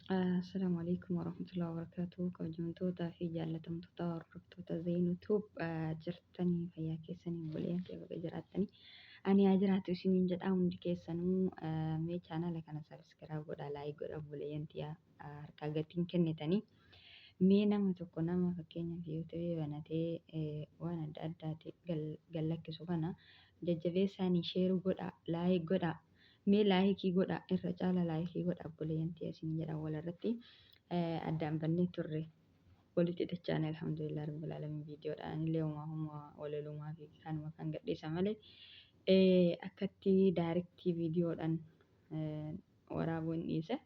Assalaamu alaikum warahmatullahi wabarakatuh. Kabajamtootaa fi jaallatamtoota hordoftoota Zeenutuub jirtanii fayyaa keessanii buleen kee bakka jiraattanii. Ani haa jiraatu isiniin jedhaa hundi keessanuu mee chaanala kana sabiskiraayib godhaa laayik godhaa buleeyyantii harkaa gatiin kennitanii. Mee nama tokko nama fakkeenyaaf yoo ta'e banatee waan adda addaati gallakkisu kana jajjabeessaanii sheeru godhaa laayik godhaa. Mee laayikii godhaa irra caala laayikii godhaa buleeyyantii isin jedha walirratti addaan bannee turre walitti dachaan alhamdulillah rabbil alamin viidiyoodhaan illee uumaa walalumaa fi kanuma kan gadhiisa malee akkatti daariktii viidiyoodhaan waraabuun dhiise.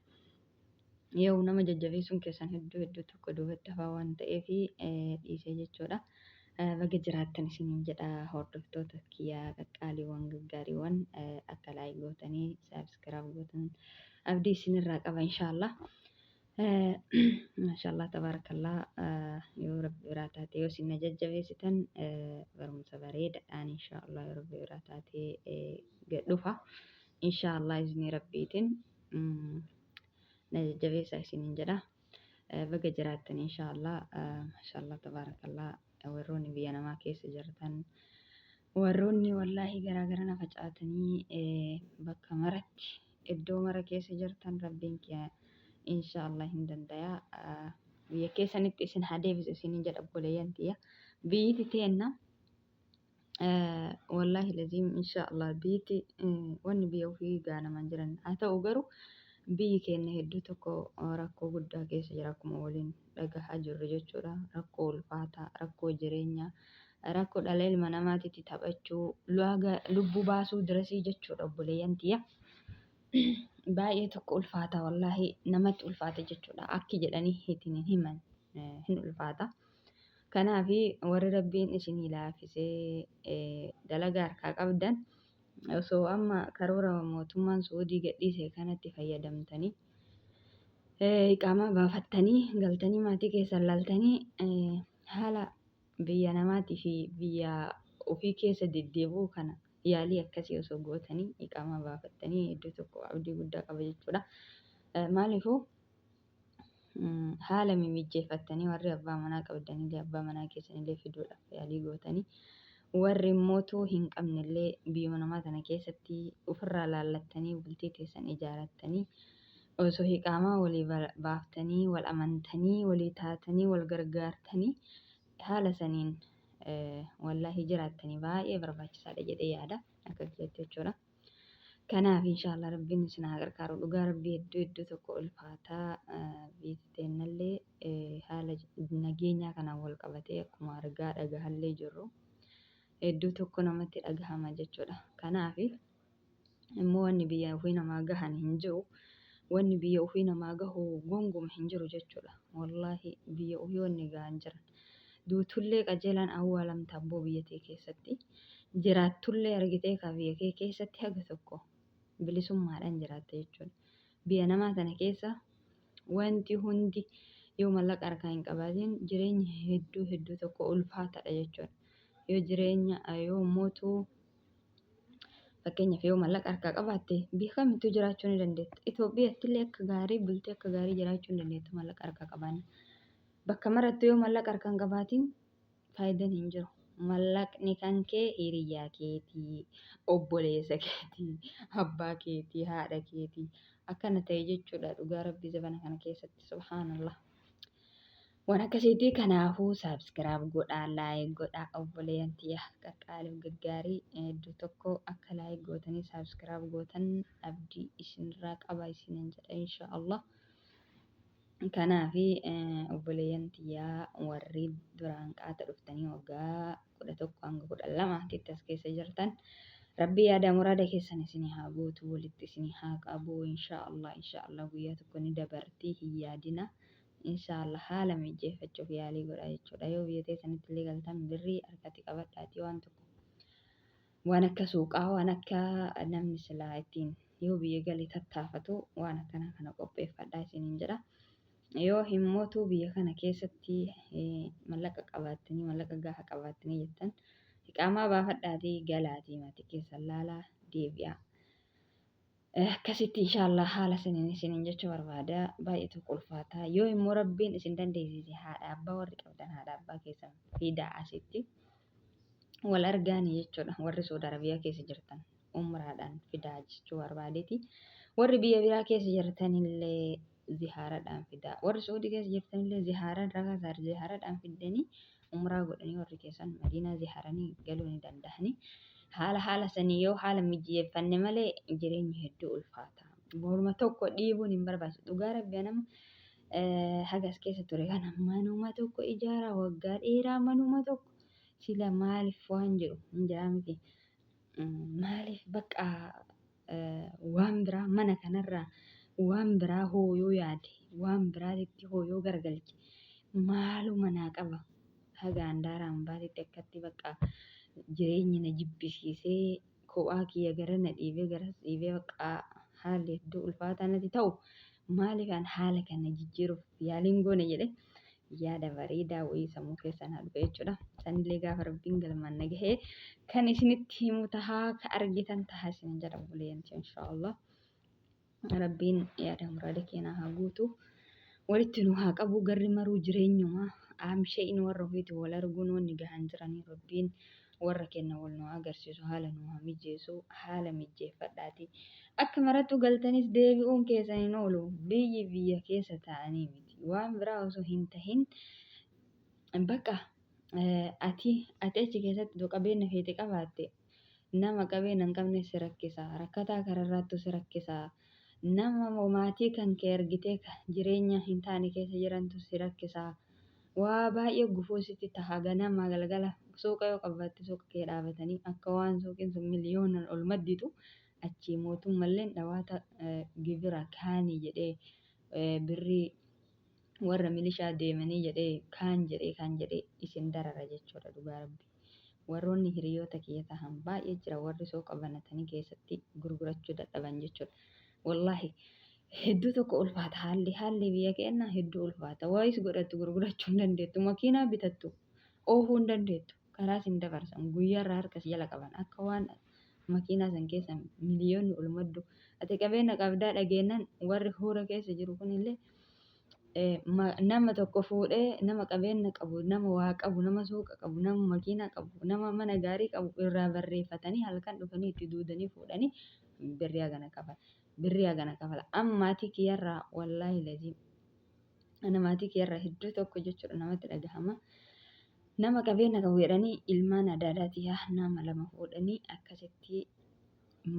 Yoo nama jajjabeessuun keessan hedduu tokko duubatti hafaa waan ta'eef dhiisee jechuudha. Baga jiraattan isiniin jedha hordoftoota kiyyaa qaqqaaliiwwan gaggaariiwwan akka laayik gootanii sabiskiraayib gootan abdii isinirraa qaba inshaallah. Maashaallah tabaarakallaa yoo rabbi biraa taate yoo isin na jajjabeessitan barumsa bareedaadhaan inshaallah yoo rabbi biraa taate dhufa inshaallah izni rabbiitiin na jajjabeessaa isiniin jedha. Baga jiraattan inshaallah. Maashaallah tabaarakallaa. Warroonni biyya namaa keessa jirtan warroonni wallaahi garaagara na facaatanii bakka maratti iddoo mara keessa jirtan rabbiin kiyya inshaallah hin danda'a. Biyya keessanitti isin haa deebisu isiniin jedha buleeyyantii. Biyyi teenna wallaahi laziim inshaallah biyyi wanni biyya ofii gaanaman jiran haa ta'u garuu biyyi keenya hedduu tokko rakkoo guddaa keessa jira akkuma waliin dhagahaa jirru jechuudha. Rakkoo ulfaataa, rakkoo jireenyaa, rakkoo dhala ilma namaatitti taphachuu, lubbuu baasuu dirasii jechuudha obboleeyyantii. Baay'ee tokko ulfaata wallaahi namatti ulfaata jechuudha. Akki jedhanii hin himan hin ulfaata. Kanaaf warri rabbiin isinii laafisee dalagaa harkaa qabdan osoo amma karoora mootummaan Suudii gadhiise kanatti fayyadamtanii iqaamaa baafattanii galtanii maatii keessan laaltanii haala biyya namaatii fi biyya ofii keessa deddeebi'uu kana yaalii akkasii osoo gootanii iqaamaa baafattanii iddoo tokko abdii guddaa qaba jechuudha. Maaliifuu haala mimijjeeffattanii warri abbaa manaa qabdanillee abbaa manaa keessanillee fiduudhaaf yaalii gootanii warri mootuu hin qabnellee biyya namaa tana keessatti ofirraa laallattanii bultii teessan ijaarattanii osoo iqaamaa walii baaftanii wal amantanii walii taatanii wal gargaartanii haala saniin wallaahi jiraattanii baay'ee barbaachisaadha jedhee yaada akka keessatti jechuudha. Kanaaf inshaallah rabbiin isin haa gargaaru dhugaa rabbii hedduu tokko ulfaataa biyyi teennallee haala nageenyaa kanaan wal qabatee akkuma argaa dhagahallee jirru. Hedduu tokko namatti dhagahama jechuudha. Kanaaf immoo wanni biyya ofii namaa gahan hin jiru. Wanni biyya ofii namaa gahu gonguma hin jiru jechuudha. Wallaahi biyya ofii wanni gahan jiran. Duutullee qajeelaan awwaalamta abboo biyya tee keessatti. Jiraattullee argitee ka biyya kee keessatti haga tokko bilisummaadhaan jiraatta jechuudha. Biyya namaa tana keessa wanti hundi yoo mallaqa harkaa hin qabaatiin jireenya hedduu tokko ulfaataadha jechuudha. Yoo jireenya yoo mootuu fakkeenyaaf yoo mallaqa harkaa qabaatte biyya kamittuu jiraachuu ni dandeetta. Itoophiyaatti illee akka gaarii bultee akka gaarii jiraachuu ni dandeetta mallaqa harkaa qabaanne. Bakka maratti yoo mallaqa harkaa hin qabaatiin faayidaan hin jiru. Mallaqni kan kee hiriyyaa keetii, obboleessa keetii, abbaa keetii, haadha keetii akkana ta'e jechuudha. Dhugaa rabbii zabana kana keessatti subhaanallah. Waan akkasiitii kanaafuu sabiskiraayib godhaa laayik godhaa obboleeyyantii qaqqaaliif gaggaarii hedduu tokko akka laayik gootanii sabiskiraayib gootan abdii isinirraa qaba isiniin jedha inshaallah. Kanaaf obboleeyyantii warri duraan qaata dhuftanii waggaa 11 hanga 12 as keessa jirtan rabbii yaada muraada keessan isinii haa guutu walitti isinii haa qabu inshaallah guyyaa tokko ni dabartii hin yaadina. Inshaallah haala mijeeffachuuf yaalii godhaa jechuudha. Yoo biyya teessanitti illee galtan birrii harkatti qabadhaatii waan tokko waan akka suuqaa waan akka namni silaa ittiin yoo biyya galee tattaafatu waan akkana kana qopheeffadhaa isiniin jedha. Yoo hin mootuu biyya kana keessatti mallaqa qabaattanii mallaqa gaafa qabaattanii jettan iqaamaa baafadhaatii galaatii maatii keessan laalaa deebi'aa. akkasitti inshaallah haala saniin isiniin jechuu barbaada. Baay'ee tokko ulfaataa. Yoo immoo rabbiin isin dandeessise haadha abbaa warri qabdan haadha abbaa keessan fidaa asitti wal argaanii jechuudha. Warri Saudi Arabiyaa keessa jirtan umraadhaan fidaa jechuu barbaadeeti. Warri biyya biraa keessa jirtanillee ziyaaradhaan fidaa. Warri Saudi keessa jirtanillee ziyaaradhaan fiddanii umraa godhanii warri keessan madiinaa ziyaaranii galuu ni danda'anii. Haala sanii yoo haala mijeeffanne malee jireenyi hedduu ulfaata. Morma tokko dhiibuun hin barbaachisu. Dhugaa rabbiin nama hagas keessa ture kana manuma tokko ijaaraa waggaa dheeraa manuma tokko sila maaliif waan jedhu hin jiraa miti. Maaliif bakka waan biraa mana kanarraa waan biraa hooyoo yaade waan biraatitti hooyoo garagalche maaluma naa qaba haga handaaraan baatitti akkatti bakka jireenyi na jibbisiisee kophaa kiyya gara na dhiibee garas dhiibee bakka haalli hedduu ulfaataa natti ta'u maaliifaan haala kana jijjiiruuf yaaliin goone jedhe yaada bareedaa wayii sammuu keessan haa dhufe jechuudha. Sanillee gaafa rabbiin galmaan nagahee kan isinitti himu tahaa ka argitan tahaa isin jedha buleenti inshaallah. Rabbiin yaada muraada keenyaa haa guutu. Walitti nu haa qabu garri maruu jireenyuma aamsheen warra ofiitii wal arguun wanni gahan jiranii rabbiin warra kenna wal nu agarsiisu haala nu haa mijeessu haala mijeeffadhaati. Akka marattu galtanis deebi'uun keessan hin oolu biyya keessa ta'anii miti waan biraa osoo hin tahin bakka ati achi keessatti qabeenya feete qabaatte nama qabeenya hin qabne si rakkisa rakkataa kararraattu si rakkisa. Nama maatii kan kee argitee jireenya hin taane keessa jirantu si rakkisa. Waa baay'ee gufuu sitti taha ganama galgala suuqa yoo qabaatte suuqa kee dhaabatanii akka waan suuqiin sun miliyoonaan ol madditu achii mootummalleen dhawaata gibira kaanii jedhee birrii warra milishaa deemanii jedhee kaan jedhee isin darara jechuudha dhugaa rabbi. Warroonni hiriyoota kiyya tahan baay'ee jira warri suuqa banatanii keessatti gurgurachuu dadhaban jechuudha. Wallahi hedduu tokko ulfaata haalli biyya keenyaa hedduu ulfaata. Waayis godhattu gurgurachuu hin dandeettu makiinaa bitattu oofuu hin dandeettu karaas hin dabarsan guyyaarraa harkas jala qaban akka waan makiinaa san keessa miliyoonni ol maddu ati qabeenya qabdaa dhageennan warri huura keessa jiru kunillee nama tokko fuudhee nama qabeenya qabu nama waa qabu nama suuqa qabu nama makiinaa qabu nama mana gaarii qabu irraa barreeffatanii halkan dhufanii itti duudanii fuudhanii birrii hagana kafala. Ammaatii kiyyarraa wallaahi lazim maatii kiyyarraa hedduu tokko jechuudha namatti dhagahama. Nama qabeenya qabu jedhanii ilmaan adaadaatii nama lama fuudhanii akkasitti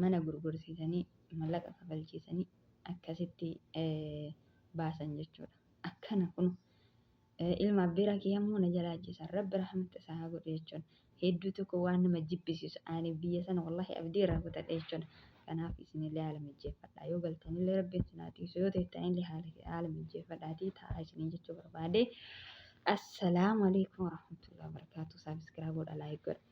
mana gurgursiisanii mallaqa kafalchiisanii akkasitti baasan jechuudha. Akkana kun ilma abbeeraa kiyyammoo na jalaa ajjeesan rabbi rahmata isaa haa godhe jechuudha. Hedduu tokko waan nama jibbisiisu ani biyya sana wallahi abdii irraa kutadhe jechuudha. Kanaaf isinillee haala mijeeffadhaa yoo galtanillee rabbiin isin haa tiisu yoo teessanillee haala mijeeffadhaatii taa'aa isiniin jechuu barbaade. Assalaamu alaikum warahmatullahi wabarakatuh. Sabiskiraayib godhaa laayik godhaa.